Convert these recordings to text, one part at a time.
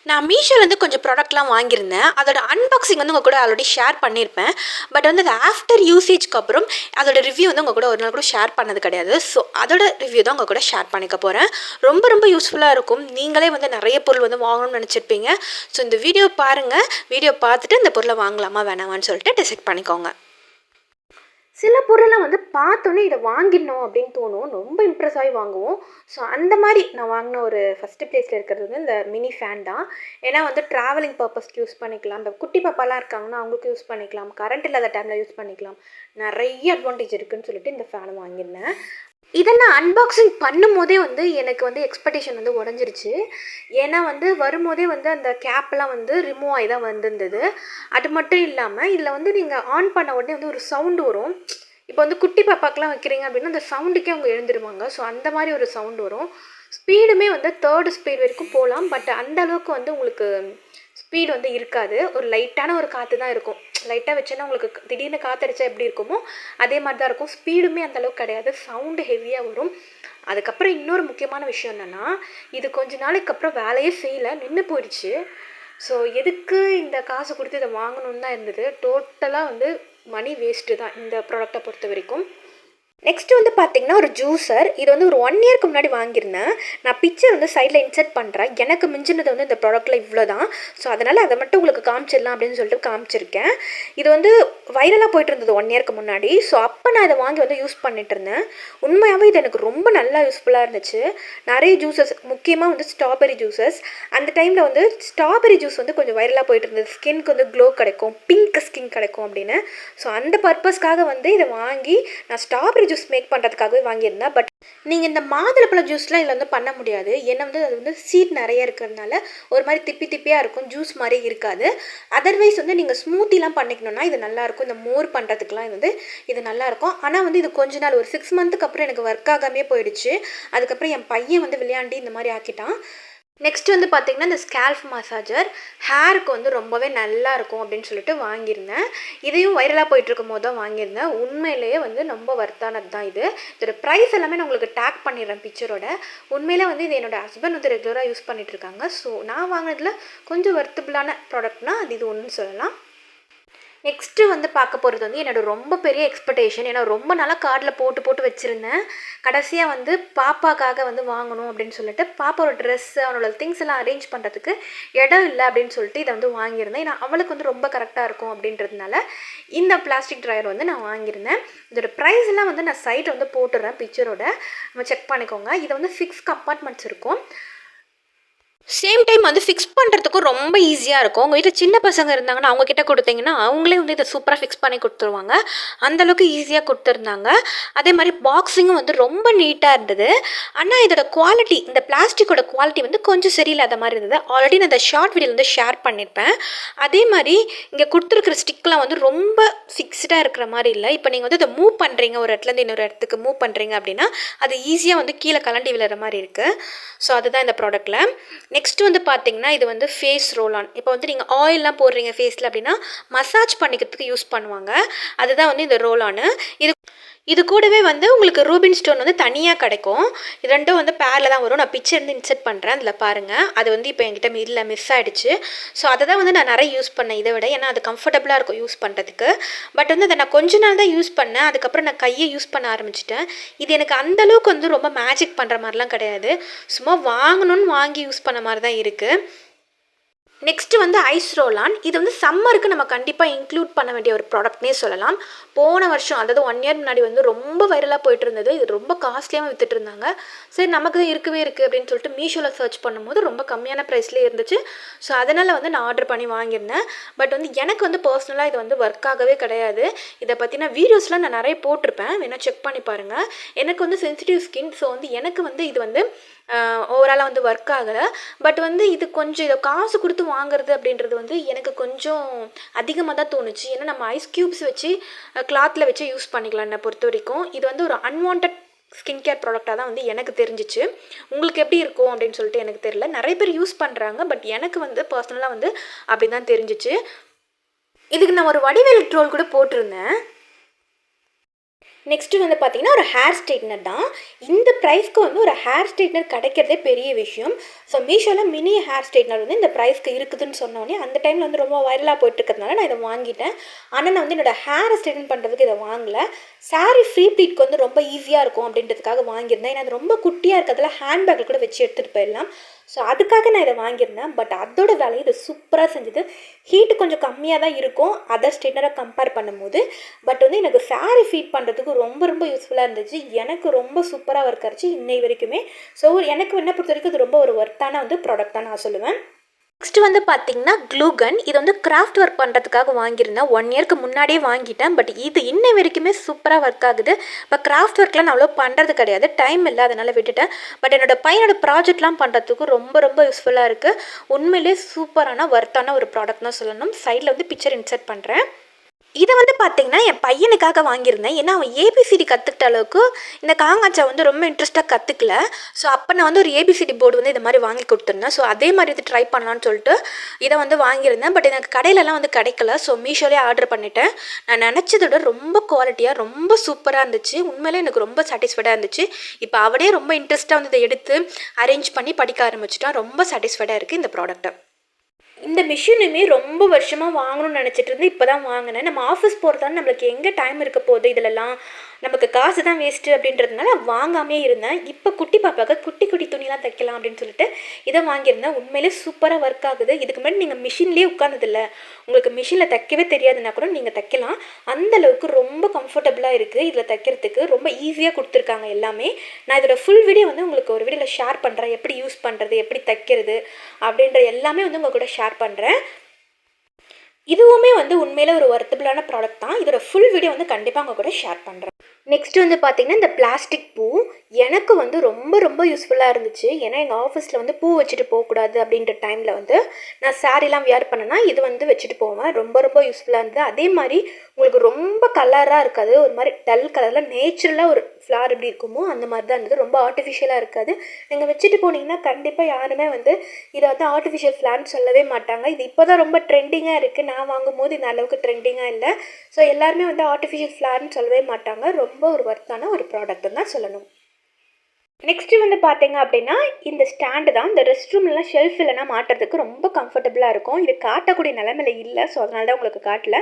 நான் மீஷோலேருந்து கொஞ்சம் ப்ராடக்ட்லாம் வாங்கியிருந்தேன். அதோட அன்பாக்சிங் வந்து உங்கள் கூட ஆல்ரெடி ஷேர் பண்ணியிருப்பேன். பட் வந்து அது ஆஃப்டர் யூசேஜ்க்கு அப்புறம் அதோட ரிவ்யூ வந்து உங்கள் கூட ஒரு நாள் கூட ஷேர் பண்ணது கிடையாது. ஸோ அதோட ரிவ்யூ தான் உங்கள் கூட ஷேர் பண்ணிக்க போகிறேன். ரொம்ப ரொம்ப யூஸ்ஃபுல்லாக இருக்கும். நீங்களே வந்து நிறைய பொருள் வந்து வாங்கணும்னு நினச்சிருப்பீங்க. ஸோ இந்த வீடியோ பாருங்கள். வீடியோ பார்த்துட்டு இந்த பொருளை வாங்கலாமா வேணாமான்னு சொல்லிட்டு டிசைட் பண்ணிக்கோங்க. சில பொருளெல்லாம் வந்து பார்த்தோன்னே இதை வாங்கிடணும் அப்படின்னு தோணும். ரொம்ப இம்ப்ரெஸ் ஆகி வாங்குவோம். ஸோ அந்த மாதிரி நான் வாங்கின ஒரு ஃபஸ்ட்டு ப்ளேஸில் இருக்கிறது வந்து இந்த மினி ஃபேன் தான். ஏன்னா வந்து ட்ராவலிங் பர்பஸ்க்கு யூஸ் பண்ணிக்கலாம். இந்த குட்டி பாப்பாலாம் இருக்காங்கன்னா அவங்களுக்கு யூஸ் பண்ணிக்கலாம். கரண்ட் இல்லாத டைமில் யூஸ் பண்ணிக்கலாம். நிறைய அட்வான்டேஜ் இருக்குதுன்னு சொல்லிட்டு இந்த ஃபேனை வாங்கியிருந்தேன். இதை நான் அன்பாக்சிங் பண்ணும்போதே வந்து எனக்கு வந்து எக்ஸ்பெக்டேஷன் வந்து உடஞ்சிருச்சு. ஏன்னா வந்து வரும்போதே வந்து அந்த கேப்லாம் வந்து ரிமூவ் ஆகி தான் வந்திருந்தது. அது மட்டும் இல்லாமல் இதில் வந்து நீங்கள் ஆன் பண்ண உடனே வந்து ஒரு சவுண்டு வரும். இப்போ வந்து குட்டி பாப்பாக்கெலாம் வைக்கிறீங்க அப்படின்னா அந்த சவுண்டுக்கே அவங்க எழுந்துருவாங்க. ஸோ அந்த மாதிரி ஒரு சவுண்டு வரும். ஸ்பீடுமே வந்து 3rd ஸ்பீட் வரைக்கும் போகலாம். பட் அந்த அளவுக்கு வந்து உங்களுக்கு ஸ்பீடு வந்து இருக்காது. ஒரு லைட்டான ஒரு காற்று தான் இருக்கும். லைட்டாக வச்சோன்னா உங்களுக்கு திடீர்னு காற்றடிச்சா எப்படி இருக்குமோ அதே மாதிரி தான் இருக்கும். ஸ்பீடுமே அந்தளவுக்கு கிடையாது. சவுண்டு ஹெவியாக வரும். அதுக்கப்புறம் இன்னொரு முக்கியமான விஷயம் என்னென்னா, இது கொஞ்ச நாளைக்கு அப்புறம் வேலையே செய்யலை, நின்று போயிடுச்சு. ஸோ எதுக்கு இந்த காசு கொடுத்து இதை வாங்கணுன்னு தான் இருந்தது. டோட்டலாக வந்து மணி வேஸ்ட்டு தான் இந்த ப்ராடக்டை பொறுத்த வரைக்கும். நெக்ஸ்ட்டு வந்து பார்த்திங்கன்னா ஒரு ஜூஸர். இது வந்து ஒரு 1 இயர்க்கு முன்னாடி வாங்கியிருந்தேன். நான் பிக்சர் வந்து சைடில் இன்சர்ட் பண்ணுறேன். எனக்கு மிஞ்சினது வந்து இந்த ப்ராடக்ட்டில் இவ்வளோ தான். ஸோ அதனால் அதை மட்டும் உங்களுக்கு காமிச்சிடலாம் அப்படின்னு சொல்லிட்டு காமிச்சிருக்கேன். இது வந்து வைரலாக போயிட்டு இருந்தது 1 இயர்க்கு முன்னாடி. ஸோ அப்போ நான் இதை வாங்கி வந்து யூஸ் பண்ணிட்டு இருந்தேன். உண்மையாகவே இது எனக்கு ரொம்ப நல்லா யூஸ்ஃபுல்லாக இருந்துச்சு. நிறைய ஜூஸஸ், முக்கியமாக வந்து ஸ்ட்ராபெரி ஜூஸஸ். அந்த டைமில் வந்து ஸ்ட்ராபெரி ஜூஸ் வந்து கொஞ்சம் வைரலாக போயிட்டு இருந்தது. ஸ்கின்க்கு வந்து க்ளோ கிடைக்கும், பிங்க் ஸ்கின் கிடைக்கும் அப்படின்னு. ஸோ அந்த பர்பஸ்க்காக வந்து இதை வாங்கி நான் ஸ்ட்ராபெரி ஜூஸ் மேக் பண்ணுறதுக்காகவே வாங்கியிருந்தேன். பட் நீங்கள் இந்த மாதுளப்பழ ஜூஸ்லாம் இதில் வந்து பண்ண முடியாது. ஏன்னா வந்து அது வந்து சீட் நிறைய இருக்கிறதுனால ஒரு மாதிரி திப்பியாக இருக்கும். ஜூஸ் மாதிரி இருக்காது. அதர்வைஸ் வந்து நீங்கள் ஸ்மூத்திலாம் பண்ணிக்கணும்னா இது நல்லாயிருக்கும். இந்த மோர் பண்ணுறதுக்குலாம் இது நல்லாயிருக்கும். ஆனால் வந்து இது கொஞ்ச நாள் ஒரு 6 மந்த்துக்கு அப்புறம் எனக்கு ஒர்க் ஆகாமே போயிடுச்சு. அதுக்கப்புறம் என் பையன் வந்து விளையாண்டி இந்த மாதிரி ஆக்கிட்டான். நெக்ஸ்ட் வந்து பார்த்திங்கன்னா இந்த ஸ்கேல்ஃப் மசாஜர் ஹேருக்கு வந்து ரொம்பவே நல்லா இருக்கும் அப்படின்னு சொல்லிட்டு வாங்கியிருந்தேன். இதையும் வைரலாக போயிட்டுருக்கும் போது தான் வாங்கியிருந்தேன். உண்மையிலேயே வந்து ரொம்ப வர்த்தானது தான் இது. இதோட ப்ரைஸ் எல்லாமே நான் உங்களுக்கு டேக் பண்ணிடுறேன் பிக்சரோட. உண்மையிலே வந்து இது என்னோடய ஹஸ்பண்ட் வந்து ரெகுலராக யூஸ் பண்ணிகிட்ருக்காங்க. ஸோ நான் வாங்கினதில் கொஞ்சம் வர்த்தபுளான ப்ராடக்ட்னால் அது இது ஒன்றுன்னு சொல்லலாம். நெக்ஸ்ட்டு வந்து பார்க்க போகிறது வந்து என்னோடய ரொம்ப பெரிய எக்ஸ்பெக்டேஷன். ஏன்னா ரொம்ப நாளாக கார்டில் போட்டு வச்சுருந்தேன். கடைசியாக வந்து பாப்பாக்காக வந்து வாங்கணும் அப்படின்னு சொல்லிட்டு பாப்பாவோட ட்ரெஸ்ஸு அவனோட திங்ஸ் எல்லாம் அரேஞ்ச் பண்ணுறதுக்கு இடம் இல்லை அப்படின்னு சொல்லிட்டு இதை வந்து வாங்கியிருந்தேன். ஏன்னா அவளுக்கு வந்து ரொம்ப கரெக்டாக இருக்கும் அப்படின்றதுனால இந்த பிளாஸ்டிக் ட்ரையர் வந்து நான் வாங்கியிருந்தேன். இதோட ப்ரைஸ் எல்லாம் வந்து நான் சைட்டில் வந்து போட்டுடுறேன் பிக்சரோட, நம்ம செக் பண்ணிக்கோங்க. இதை வந்து 6 கம்பார்ட்மெண்ட்ஸ் இருக்கும். சேம் டைம் வந்து ஃபிக்ஸ் பண்ணுறதுக்கும் ரொம்ப ஈஸியாக இருக்கும். உங்கள் வீட்டில் சின்ன பசங்க இருந்தாங்கன்னா அவங்கக்கிட்ட கொடுத்தீங்கன்னா அவங்களே வந்து இதை சூப்பராக ஃபிக்ஸ் பண்ணி கொடுத்துருவாங்க. அந்தளவுக்கு ஈஸியாக கொடுத்துருந்தாங்க. அதே மாதிரி பாக்ஸிங்கும் வந்து ரொம்ப நீட்டாக இருந்தது. ஆனால் இதோட குவாலிட்டி, இந்த பிளாஸ்டிக்கோட குவாலிட்டி வந்து கொஞ்சம் சரியில்லாத மாதிரி இருந்தது. ஆல்ரெடி நான் இந்த ஷார்ட் வீடியோவில் வந்து ஷேர் பண்ணியிருப்பேன். அதே மாதிரி இங்கே கொடுத்துருக்குற ஸ்டிக்லாம் வந்து ரொம்ப ஃபிக்ஸ்டாக இருக்கிற மாதிரி இல்லை. இப்போ நீங்கள் வந்து இதை மூவ் பண்ணுறீங்க, ஒரு இடத்துலேருந்து இன்னொரு இடத்துக்கு மூவ் பண்ணுறீங்க அப்படின்னா அது ஈஸியாக வந்து கீழே கலண்டி விழுற மாதிரி இருக்குது. ஸோ அதுதான் இந்த ப்ராடக்ட்டில். நெக்ஸ்ட் வந்து பார்த்திங்கன்னா இது வந்து ஃபேஸ் ரோல் ஆன். இப்போ வந்து நீங்கள் ஆயிலெலாம் போடுறீங்க ஃபேஸில் அப்படின்னா மசாஜ் பண்ணிக்கிறதுக்கு யூஸ் பண்ணுவாங்க. அதுதான் வந்து இந்த ரோல் ஆனு. இது கூடவே வந்து உங்களுக்கு ரூபின் ஸ்டோன் வந்து தனியாக கிடைக்கும். இது ரெண்டும் வந்து பேரில் தான் வரும். நான் பிக்சர் வந்து இன்சர்ட் பண்ணுறேன், அதில் பாருங்கள். அது வந்து இப்போ என்கிட்ட இல்லை, மிஸ் ஆகிடுச்சு. ஸோ அதை தான் வந்து நான் நிறைய யூஸ் பண்ணேன் இதை விட. ஏன்னா அது கம்ஃபர்டபுளாக இருக்கும் யூஸ் பண்ணுறதுக்கு. பட் வந்து அதை நான் கொஞ்ச நாள் தான் யூஸ் பண்ணேன். அதுக்கப்புறம் நான் கையை யூஸ் பண்ண ஆரம்பிச்சிட்டேன். இது எனக்கு அந்தளவுக்கு வந்து ரொம்ப மேஜிக் பண்ணுற மாதிரிலாம் கிடையாது. சும்மா வாங்கணும்னு வாங்கி யூஸ் பண்ண மாதிரி தான் இருக்குது. நெக்ஸ்ட்டு வந்து ஐஸ் ரோல் ஆன். இது வந்து சம்மருக்கு நம்ம கண்டிப்பாக இன்க்ளூட் பண்ண வேண்டிய ஒரு ப்ராடக்ட்னே சொல்லலாம். போன வருஷம், அதாவது 1 இயர் முன்னாடி வந்து ரொம்ப வைரலாக போயிட்டு இருந்தது. இது ரொம்ப காஸ்ட்லியாக விற்றுட்டு இருந்தாங்க. சரி நமக்கு தான் இருக்கவே இருக்குது அப்படின்னு சொல்லிட்டு மீஷோவில் சர்ச் பண்ணும்போது ரொம்ப கம்மியான ப்ரைஸ்லேயே இருந்துச்சு. ஸோ அதனால் வந்து நான் ஆர்டர் பண்ணி வாங்கியிருந்தேன். பட் வந்து எனக்கு வந்து பர்சனலாக இது வந்து ஒர்க் ஆகவே கிடையாது. இதை பற்றின வீடியோஸ்லாம் நான் நிறைய போட்டிருப்பேன், வேணால் செக் பண்ணி பாருங்கள். எனக்கு வந்து சென்சிட்டிவ் ஸ்கின். ஸோ வந்து எனக்கு வந்து இது வந்து ஓவராலாக வந்து ஒர்க் ஆகலை. பட் வந்து இது கொஞ்சம் இதை காசு கொடுத்து வாங்குறது அப்படின்றது வந்து எனக்கு கொஞ்சம் அதிகமாக தான் தோணுச்சு. ஏன்னா நம்ம ஐஸ் க்யூப்ஸ் வச்சு கிளாத்தில் வச்சு யூஸ் பண்ணிக்கலாம். என்னை பொறுத்த வரைக்கும் இது வந்து ஒரு அன்வான்ட் ஸ்கின் கேர் ப்ராடக்டாக தான் வந்து எனக்கு தெரிஞ்சிச்சு. உங்களுக்கு எப்படி இருக்கும் அப்படின்னு சொல்லிட்டு எனக்கு தெரியல. நிறைய பேர் யூஸ் பண்ணுறாங்க. பட் எனக்கு வந்து பர்சனலாக வந்து அப்படி தான் தெரிஞ்சிச்சு. இதுக்கு நான் ஒரு வடிவேல் ட்ரோல் கூட போட்டிருந்தேன். நெக்ஸ்ட்டு வந்து பார்த்திங்கன்னா ஒரு ஹேர் ஸ்ட்ரைட்னர் தான். இந்த ப்ரைஸ்க்கு வந்து ஒரு ஹேர் ஸ்ட்ரைட்னர் கிடைக்கிறதே பெரிய விஷயம். ஸோ மீஷோவில் மினி ஹேர் ஸ்ட்ரைட்னர் வந்து இந்த ப்ரைஸ்க்கு இருக்குதுன்னு சொன்னோடனே அந்த டைமில் வந்து ரொம்ப வைரலாக போயிட்டுருக்கிறதுனால நான் இதை வாங்கிட்டேன். ஆனால் நான் வந்து என்னோடய ஹேரை ஸ்ட்ரைட்டன் பண்ணுறதுக்கு இதை வாங்கலை. சாரீ ஃப்ரீ ப்ளீட்க்கு வந்து ரொம்ப ஈஸியாக இருக்கும் அப்படின்றதுக்காக வாங்கியிருந்தேன். ஏன்னா அது ரொம்ப குட்டியாக இருக்கிறதுல ஹேண்ட்பேக்கில் கூட வச்சு எடுத்துகிட்டு போயிடலாம். ஸோ அதுக்காக நான் இதை வாங்கியிருந்தேன். பட் அதோட வேலையை இது சூப்பராக செஞ்சுது. ஹீட்டு கொஞ்சம் கம்மியாக தான் இருக்கும் அதர் ஸ்ட்ரைட்னரை கம்பேர் பண்ணும்போது. பட் வந்து எனக்கு சாரீ ஃபீட் பண்ணுறதுக்கு ரொம்ப ரொம்ப யூஸ்ஃபுல்லாக இருந்துச்சு. எனக்கு ரொம்ப சூப்பராக ஒர்க் ஆச்சு இன்னை வரைக்குமே. ஸோ எனக்கு என்ன பொறுத்த வரைக்கும் இது ரொம்ப ஒரு ஒர்த்தான வந்து ப்ராடக்ட் தான் நான் சொல்லுவேன். நெக்ஸ்ட் வந்து பார்த்திங்கன்னா க்ளூ கன். இது வந்து கிராஃப்ட் ஒர்க் பண்ணுறதுக்காக வாங்கியிருந்தேன். 1 இயர்க்கு முன்னாடியே வாங்கிட்டேன். பட் இது இன்னை வரைக்குமே சூப்பராக ஒர்க் ஆகுது. இப்போ கிராஃப்ட் ஒர்க்லாம் நான் அவ்வளோ பண்ணுறது கிடையாது, டைம் இல்லை, அதனால் விட்டுட்டேன். பட் என்னோடய பையனோட ப்ராஜெக்ட்லாம் பண்ணுறதுக்கு ரொம்ப ரொம்ப யூஸ்ஃபுல்லாக இருக்குது. உண்மையிலே சூப்பரான ஒர்த்தான ஒரு ப்ராடக்ட் தான் சொல்லணும். சைடில் வந்து பிக்சர் இன்சர்ட் பண்ணுறேன். இதை வந்து பார்த்திங்கன்னா என் பையனுக்காக வாங்கியிருந்தேன். ஏன்னா அவன் ஏபிசிடி கற்றுக்கிட்ட அளவுக்கு இந்த காங்காச்சா வந்து ரொம்ப இன்ட்ரெஸ்ட்டாக கற்றுக்கல. ஸோ அப்போ நான் வந்து ஒரு ஏபிசிடி போர்டு வந்து இது மாதிரி வாங்கி கொடுத்துருந்தேன். ஸோ அதே மாதிரி இது ட்ரை பண்ணலான்னு சொல்லிட்டு இதை வந்து வாங்கியிருந்தேன். பட் எனக்கு கடையிலலாம் வந்து கிடைக்கல. ஸோ மீஷோலேயே ஆர்டர் பண்ணிட்டேன். நான் நினச்சதை விட ரொம்ப குவாலிட்டியாக ரொம்ப சூப்பராக இருந்துச்சு. உண்மையிலே எனக்கு ரொம்ப சாட்டிஸ்ஃபைடாக இருந்துச்சு. இப்போ அவனே ரொம்ப இன்ட்ரெஸ்ட்டாக வந்து இதை எடுத்து அரேஞ்ச் பண்ணி படிக்க ஆரம்பிச்சிட்டான். ரொம்ப சாட்டிஸ்ஃபைடாக இருக்குது இந்த ப்ராடக்ட்டை. இந்த மிஷினுமே ரொம்ப வருஷமாக வாங்கணும்னு நினச்சிட்டு இருந்து இப்போ தான் வாங்கினேன். நம்ம ஆஃபீஸ் போகிறதால நம்மளுக்கு எங்கே டைம் இருக்க போகுது, இதிலெல்லாம் நமக்கு காசு தான் வேஸ்ட்டு அப்படின்றதுனால வாங்காமே இருந்தேன். இப்போ குட்டி பாப்பாவுக்கு குட்டி குட்டி துணிலாம் தைக்கலாம் அப்படின்னு சொல்லிட்டு இதை வாங்கியிருந்தேன். உண்மையிலே சூப்பராக ஒர்க் ஆகுது. இதுக்கு முன்னாடி நீங்கள் மிஷின்லேயே உட்காந்ததில்ல, உங்களுக்கு மிஷினில் தைக்கவே தெரியாதுன்னா கூட நீங்கள் தைக்கலாம். அந்தளவுக்கு ரொம்ப கம்ஃபர்டபுளாக இருக்குது. இதில் தைக்கிறதுக்கு ரொம்ப ஈஸியாக கொடுத்துருக்காங்க எல்லாமே. நான் இதோட ஃபுல் வீடியோ வந்து உங்களுக்கு ஒரு வீடியோவில் ஷேர் பண்ணுறேன். எப்படி யூஸ் பண்ணுறது, எப்படி தைக்கிறது அப்படின்ற எல்லாமே வந்து உங்கள் கூட ஷேர் பண்ணுறேன். இதுவுமே வந்து உண்மையிலே ஒரு ஒர்த்தபிளான ப்ராடக்ட் தான். இதோட ஃபுல் வீடியோ வந்து கண்டிப்பாக உங்கள் கூட ஷேர் பண்ணுறேன். நெக்ஸ்ட் வந்து பார்த்திங்கன்னா இந்த பிளாஸ்டிக் பூ எனக்கு வந்து ரொம்ப ரொம்ப யூஸ்ஃபுல்லாக இருந்துச்சு. ஏன்னா எங்கள் ஆஃபீஸில் வந்து பூ வச்சுட்டு போகக்கூடாது அப்படின்ற டைமில் வந்து நான் சாரீலாம் வியர் பண்ணேன்னா இது வந்து வச்சுட்டு போவேன். ரொம்ப ரொம்ப யூஸ்ஃபுல்லாக இருந்தது. அதே மாதிரி உங்களுக்கு ரொம்ப கலராக இருக்காது, ஒரு மாதிரி டல் கலரில் நேச்சுரலாக ஒரு ஃப்ளார் எப்படி இருக்குமோ அந்த மாதிரி தான் இருந்தது. ரொம்ப ஆர்டிஃபிஷியலாக இருக்காது. நீங்கள் வச்சுட்டு போனீங்கன்னா கண்டிப்பாக யாருமே வந்து இதை வந்து ஆர்டிஃபிஷியல் ஃப்ளார்னு சொல்லவே மாட்டாங்க. இது இப்போ தான் ரொம்ப ட்ரெண்டிங்காக இருக்குது. நான் வாங்கும்போது இந்த அளவுக்கு ட்ரெண்டிங்காக இல்லை. ஸோ எல்லாருமே வந்து ஆர்டிஃபிஷியல் ஃப்ளார்னு சொல்லவே மாட்டாங்க. ரொம்ப ஒரு ஒர்த்தான ஒரு ப்ராடக்ட்னு தான் சொல்லணும். நெக்ஸ்ட்டு வந்து பார்த்தீங்க அப்படின்னா இந்த ஸ்டாண்டு தான். இந்த ரெஸ்ட் ரூம்லாம் ஷெல்ஃப் இல்லைனா மாட்டுறதுக்கு ரொம்ப கம்ஃபர்டபுளாக இருக்கும். இது காட்டக்கூடிய நிலைமையில இல்லை. ஸோ அதனால தான் உங்களுக்கு காட்டல.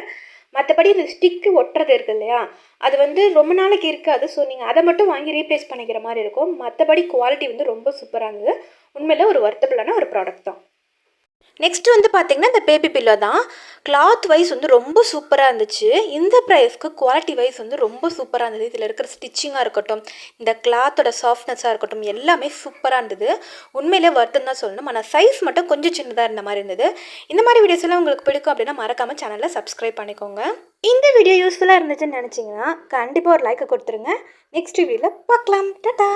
மற்றபடி இந்த ஸ்டிக்கு ஒட்டுறது இருக்குது இல்லையா, அது வந்து ரொம்ப நாளைக்கு இருக்காது. ஸோ நீங்கள் அதை மட்டும் வாங்கி ரீப்ளேஸ் பண்ணிக்கிற மாதிரி இருக்கும். மற்றபடி குவாலிட்டி வந்து ரொம்ப சூப்பராக இருந்தது. உண்மையில் ஒரு ஒர்த்தபிளான ஒரு ப்ராடக்ட் தான். நெக்ஸ்ட் வந்து பார்த்திங்கன்னா இந்த பேபி பில்லோ தான். கிளாத் வைஸ் வந்து ரொம்ப சூப்பராக இருந்துச்சு. இந்த ப்ரைஸ்க்கு குவாலிட்டி வைஸ் வந்து ரொம்ப சூப்பராக இருந்தது. இதில் இருக்கிற ஸ்டிச்சிங்காக இருக்கட்டும், இந்த கிளாத்தோட சாஃப்ட்னஸாக இருக்கட்டும், எல்லாமே சூப்பராக இருந்தது. உண்மையிலே வருத்தம் தான் சொல்லணும். ஆனால் சைஸ் மட்டும் கொஞ்சம் சின்னதாக இருந்த மாதிரி இருந்தது. இந்த மாதிரி வீடியோஸ் எல்லாம் உங்களுக்கு பிடிக்கும் அப்படின்னா மறக்காமல் சேனலில் சப்ஸ்கிரைப் பண்ணிக்கோங்க. இந்த வீடியோ யூஸ்ஃபுல்லாக இருந்துச்சுன்னு நினச்சிங்கன்னா கண்டிப்பாக ஒரு லைக்கை கொடுத்துருங்க. நெக்ஸ்ட் வீடியோவில் பார்க்கலாம். டாடா.